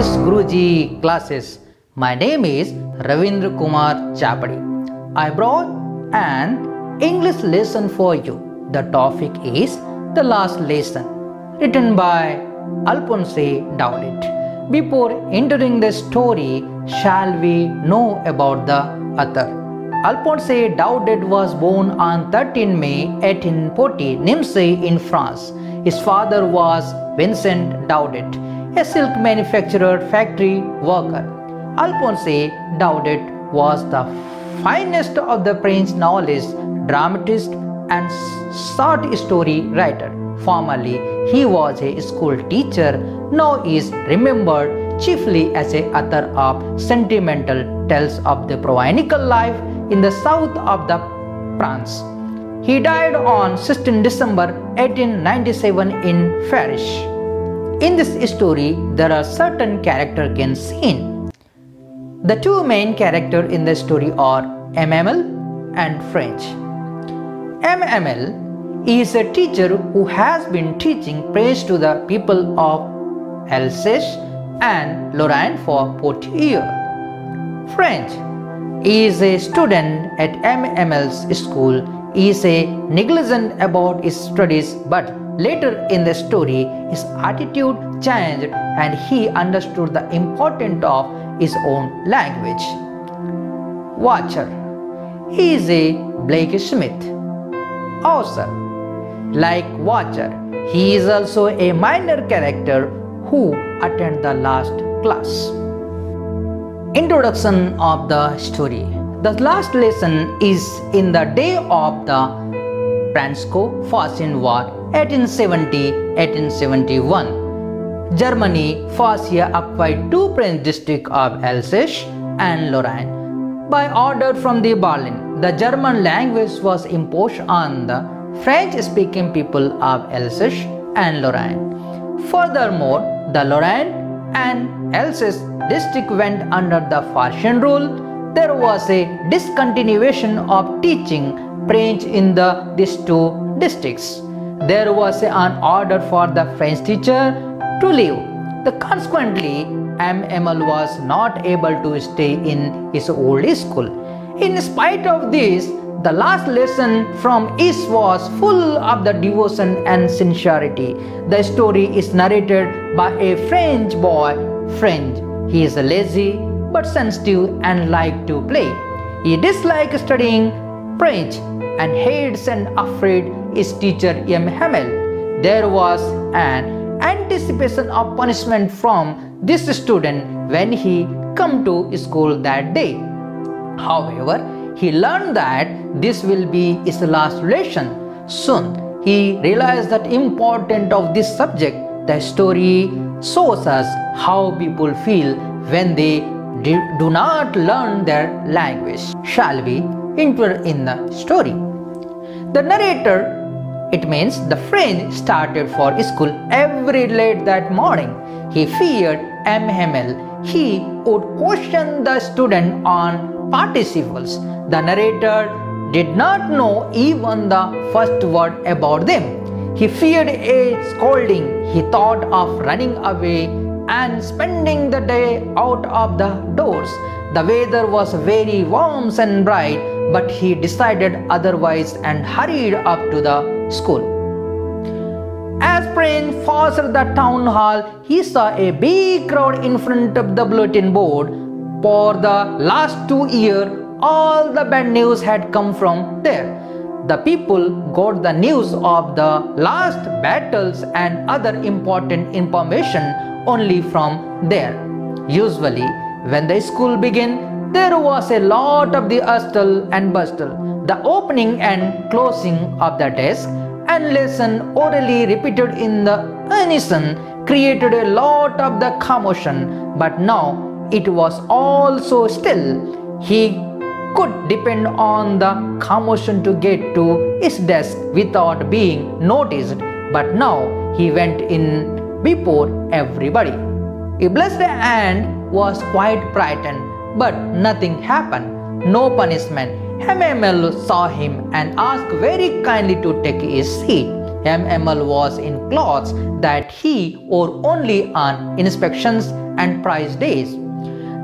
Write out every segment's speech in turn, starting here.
English Guruji classes. My name is Ravindra Kumar Chapadi. I brought an English lesson for you. The topic is The Last Lesson, written by Alphonse Daudet. Before entering the story, shall we know about the author? Alphonse Daudet was born on 13 May 1840, Nimsey in France. His father was Vincent Daudet, a silk manufacturer factory worker. Alphonse Daudet was the finest of the French novelist, dramatist, and short story writer. Formerly, he was a school teacher. Now is remembered chiefly as a author of sentimental tales of the Provincial life in the south of the France. He died on 16 December 1897 in Paris. In this story, there are certain characters can seen. The two main characters in the story are MML and French. MML is a teacher who has been teaching French to the people of Alsace and Lorraine for 40 years. French is a student at MML's school. He is negligent about his studies, but later in the story, his attitude changed and he understood the importance of his own language. Watcher. He is a blacksmith. Author. Like Watcher, he is also a minor character who attended the last class. Introduction of the story. The last lesson is in the day of the Franco-Prussian War 1870-1871. Germany first acquired two French districts of Alsace and Lorraine. By order from the Berlin, the German language was imposed on the French-speaking people of Alsace and Lorraine. Furthermore, the Lorraine and Alsace district went under the Prussian rule. There was a discontinuation of teaching French in these two districts. There was an order for the French teacher to leave. Consequently, MML was not able to stay in his old school. In spite of this, the last lesson from East was full of the devotion and sincerity. The story is narrated by a French boy, French. He is lazy but sensitive and like to play. He dislikes studying French and hates and afraid his teacher MML. There was an anticipation of punishment from this student when he come to school that day. However, he learned that this will be his last lesson. Soon, he realized the importance of this subject. The story shows us how people feel when they do not learn their language. Shall we enter in the story? The narrator, it means the French, started for school every late that morning. He feared MML. He would question the student on participles. The narrator did not know even the first word about them. He feared a scolding. He thought of running away and spending the day out of the doors. The weather was very warm and bright, but he decided otherwise and hurried up to the school. As French passed the town hall, he saw a big crowd in front of the bulletin board. For the last 2 years, all the bad news had come from there. The people got the news of the last battles and other important information only from there. Usually, when the school began, there was a lot of the hustle and bustle. The opening and closing of the desk and lesson orally repeated in the unison created a lot of the commotion. But now it was all so still. He could depend on the commotion to get to his desk without being noticed. But now he went in before everybody. He blessed and was quite frightened, but nothing happened. No punishment. MML saw him and asked very kindly to take his seat. MML was in clothes that he wore only on inspections and prize days.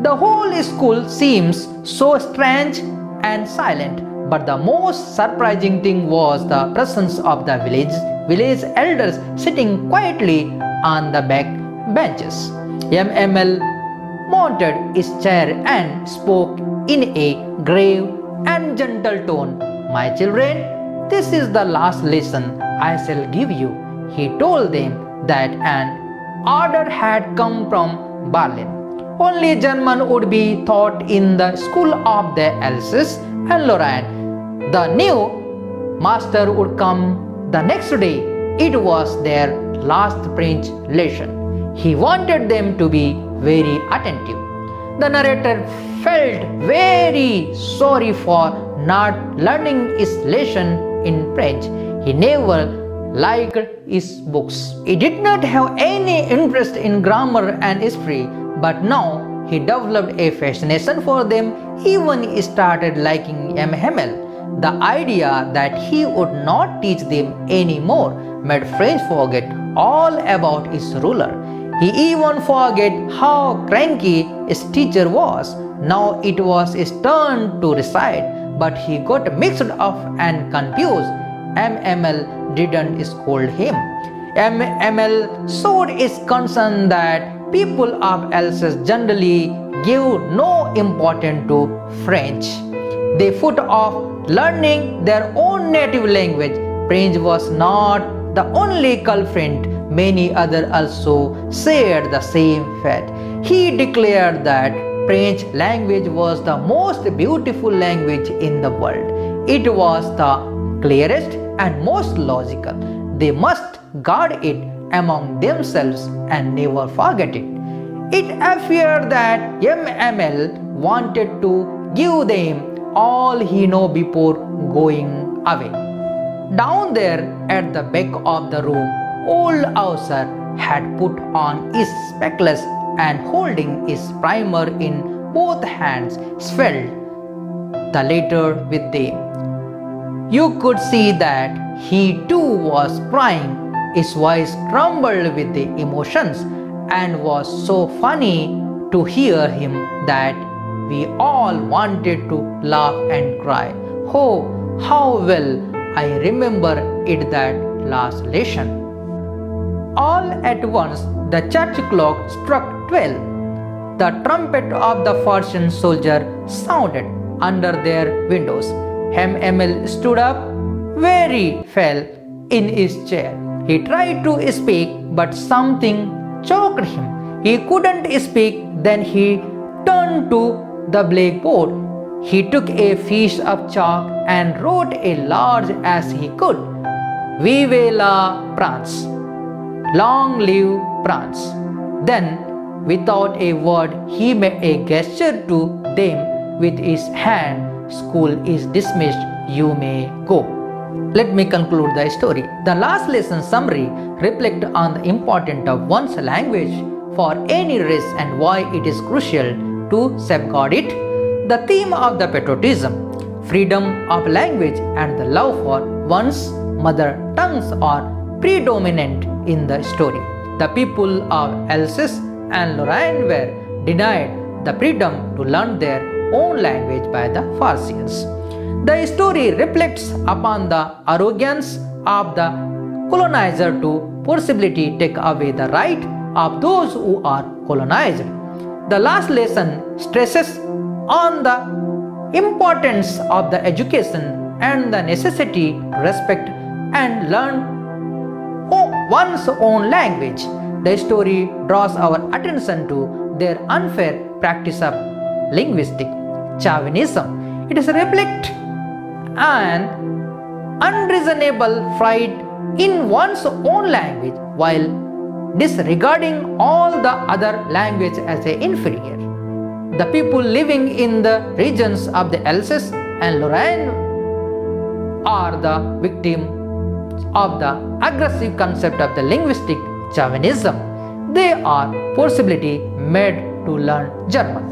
The whole school seems so strange and silent, but the most surprising thing was the presence of the village elders sitting quietly on the back benches. MML mounted his chair and spoke in a grave and gentle tone. "My children, this is the last lesson I shall give you." He told them that an order had come from Berlin. Only German would be taught in the school of the Alsace and Lorraine. The new master would come the next day. It was their last French lesson. He wanted them to be very attentive. The narrator felt very sorry for not learning his lesson in French. He never liked his books. He did not have any interest in grammar and history, but now he developed a fascination for them. Even he started liking MML. The idea that he would not teach them anymore made French forget all about his ruler. He even forgot how cranky his teacher was. Now it was his turn to recite, but he got mixed up and confused. MML didn't scold him. MML showed his concern that people of Alsace generally give no importance to French. They put off learning their own native language. French was not the only culprit. Many others also shared the same fate. He declared that French language was the most beautiful language in the world. It was the clearest and most logical. They must guard it among themselves and never forget it. It appeared that MML wanted to give them all he knew before going away. Down there at the back of the room, old Hauser had put on his spectacles and holding his primer in both hands spelled the letter with them. You could see that he too was crying. His voice trembled with the emotions and was so funny to hear him that we all wanted to laugh and cry. Oh, how well I remember it that last lesson. All at once the church clock struck 12. The trumpet of the Prussian soldier sounded under their windows. MML stood up, very pale in his chair. He tried to speak, but something choked him. He couldn't speak. Then he turned to the blackboard. He took a piece of chalk and wrote as large as he could, "Vive la France! Long live France!" Then, without a word, he made a gesture to them with his hand. "School is dismissed. You may go." Let me conclude the story. The last lesson summary reflects on the importance of one's language for any race and why it is crucial to safeguard it. The theme of the patriotism, freedom of language, and the love for one's mother tongues are predominant in the story. The people of Alsace and Lorraine were denied the freedom to learn their own language by the Prussians. The story reflects upon the arrogance of the colonizer to forcibly take away the right of those who are colonized. The last lesson stresses on the importance of the education and the necessity to respect and learn one's own language. The story draws our attention to their unfair practice of linguistic chauvinism. It reflects an unreasonable pride in one's own language while disregarding all the other languages as inferior. The people living in the regions of the Alsace and Lorraine are the victims of the aggressive concept of the linguistic chauvinism. They are forcibly made to learn German.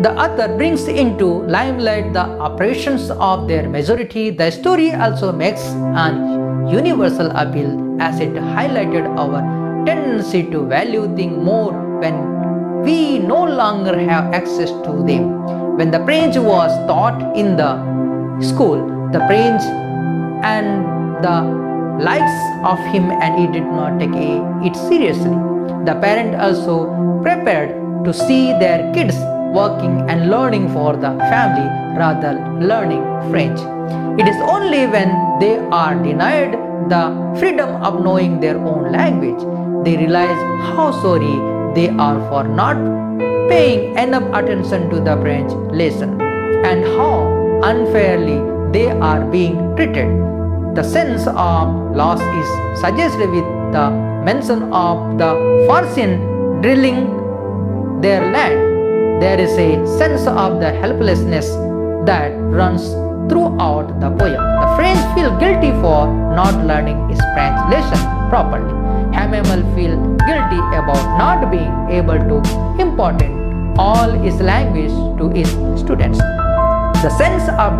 The author brings into limelight the oppressions of their majority. The story also makes an universal appeal as it highlighted our tendency to value things more when we no longer have access to them. When the French was taught in the school, the French and the likes of him, and he did not take it seriously. The parent also prepared to see their kids working and learning for the family rather learning French. It is only when they are denied the freedom of knowing their own language they realize how sorry they are for not paying enough attention to the French lesson and how unfairly they are being treated. The sense of loss is suggested with the mention of the Persian drilling their land. There is a sense of the helplessness that runs throughout the poem. The French feel guilty for not learning his French lesson properly. Hamamel feels guilty about not being able to impart all his language to his students. The sense of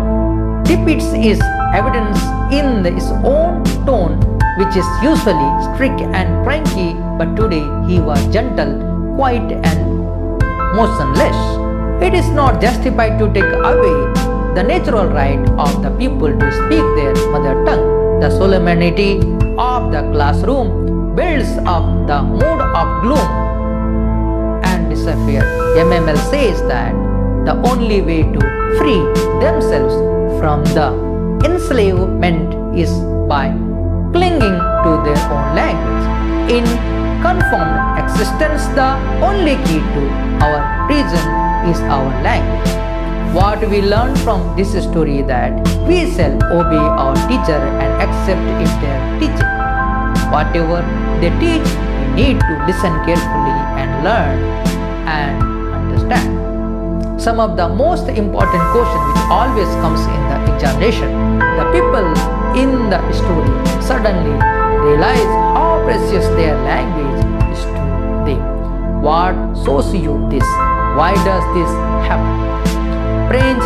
depicts his evidence in his own tone, which is usually strict and cranky, but today he was gentle, quiet and motionless. It is not justified to take away the natural right of the people to speak their mother tongue. The solemnity of the classroom builds up the mood of gloom and despair. Hamamel says that the only way to free themselves from the enslavement is by clinging to their own language. In conformed existence, the only key to our prison is our language. What we learn from this story is that we shall obey our teacher and accept if their teaching. Whatever they teach, we need to listen carefully and learn and understand. Some of the most important questions which always comes in the examination. The people in the story suddenly realize how precious their language is to them. What shows you this? Why does this happen? French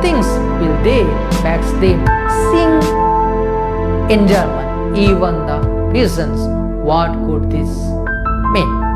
things will they makes them sing in German, even the reasons. What could this mean?